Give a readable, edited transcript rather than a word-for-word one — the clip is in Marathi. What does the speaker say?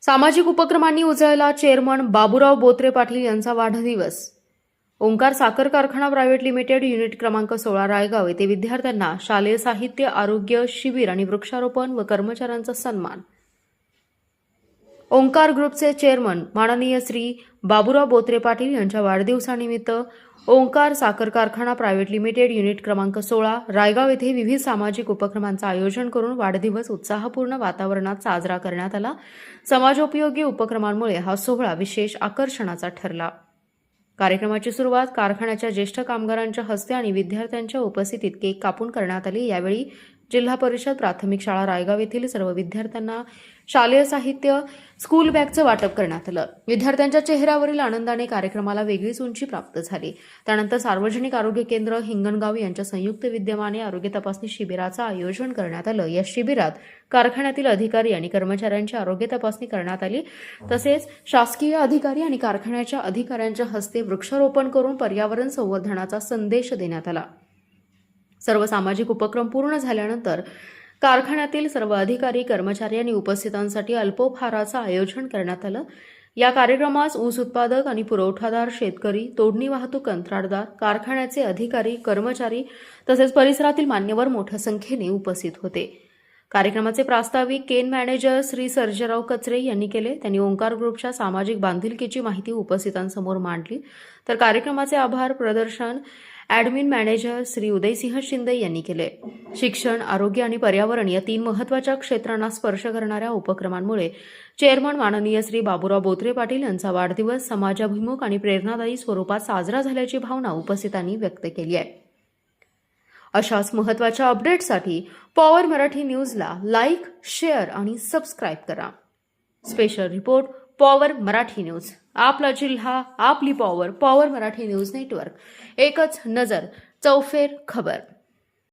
सामाजिक उपक्रमांनी उजळला चेअरमन बाबूराव बोत्रे पाटील यांचा वाढदिवस। ओंकार साखर कारखाना प्रायव्हेट लिमिटेड युनिट क्रमांक 16 रायगाव येथे विद्यार्थ्यांना शालेय साहित्य, आरोग्य शिबिर आणि वृक्षारोपण व कर्मचाऱ्यांचा सन्मान। ओंकार ग्रुपचे चेअरमन माननीय श्री बाबूराव बोत्रे पाटील यांच्या वाढदिवसानिमित्त ओंकार साखर कारखाना प्रायव्हेट लिमिटेड युनिट क्रमांक 16 रायगाव येथे विविध सामाजिक उपक्रमांचे आयोजन करून वाढदिवस उत्साहपूर्ण वातावरणात साजरा करण्यात आला। समाजोपयोगी उपक्रमांमुळे हा सोहळा विशेष आकर्षणाचा ठरला। कार्यक्रमाची सुरुवात कारखान्याच्या ज्येष्ठ कामगारांच्या हस्ते आणि विद्यार्थ्यांच्या उपस्थितीत केक कापून करण्यात आली। यावेळी जिल्हा परिषद प्राथमिक शाळा रायगाव येथील सर्व विद्यार्थ्यांना शालेय साहित्य, स्कूल बॅगचं वाटप करण्यात आलं। विद्यार्थ्यांच्या चेहऱ्यावरील आनंदाने कार्यक्रमाला वेगळीच उंची प्राप्त झाली। त्यानंतर सार्वजनिक आरोग्य केंद्र हिंगणगाव यांच्या संयुक्त विद्यमाने आरोग्य तपासणी शिबिराचं आयोजन करण्यात आलं। या शिबिरात कारखान्यातील अधिकारी आणि कर्मचाऱ्यांची आरोग्य तपासणी करण्यात आली। तसेच शासकीय अधिकारी आणि कारखान्याच्या अधिकाऱ्यांच्या हस्ते वृक्षारोपण करून पर्यावरण संवर्धनाचा संदेश देण्यात आला। सर्व सामाजिक उपक्रम पूर्ण झाल्यानंतर कारखान्यातील सर्व अधिकारी, कर्मचारी आणि उपस्थितांसाठी अल्पोपहाराचं आयोजन करण्यात आलं। या कार्यक्रमास ऊस उत्पादक आणि पुरवठादार, शेतकरी, तोडणी वाहतूक कंत्राटदार, कारखान्याचे अधिकारी, कर्मचारी तसेच परिसरातील मान्यवर मोठ्या संख्येने उपस्थित होते। कार्यक्रमाचे प्रास्ताविक केन मॅनेजर श्री सर्जेराव कचरे यांनी केले। त्यांनी ओंकार ग्रुपच्या सामाजिक बांधिलकीची माहिती उपस्थितांसमोर मांडली। तर कार्यक्रमाचे आभार प्रदर्शन ॲडमिन मॅनेजर श्री उदयसिंह शिंदे यांनी केले। शिक्षण, आरोग्य आणि पर्यावरण या 3 महत्त्वाच्या क्षेत्रांना स्पर्श करणाऱ्या उपक्रमांमुळे चेअरमन माननीय श्री बाबूराव बोत्रे पाटील यांचा वाढदिवस समाजाभिमुख आणि प्रेरणादायी स्वरूपात साजरा झाल्याची भावना उपस्थितांनी व्यक्त केली आहे। अशाच महत्त्वाच्या अपडेट्ससाठी पॉवर मराठी न्यूजला लाईक, शेअर आणि सबस्क्राईब करा। Special report power Marathi news. आपला जिल्हा, आपली power, power Marathi news network. एकच नजर, चौफेर खबर।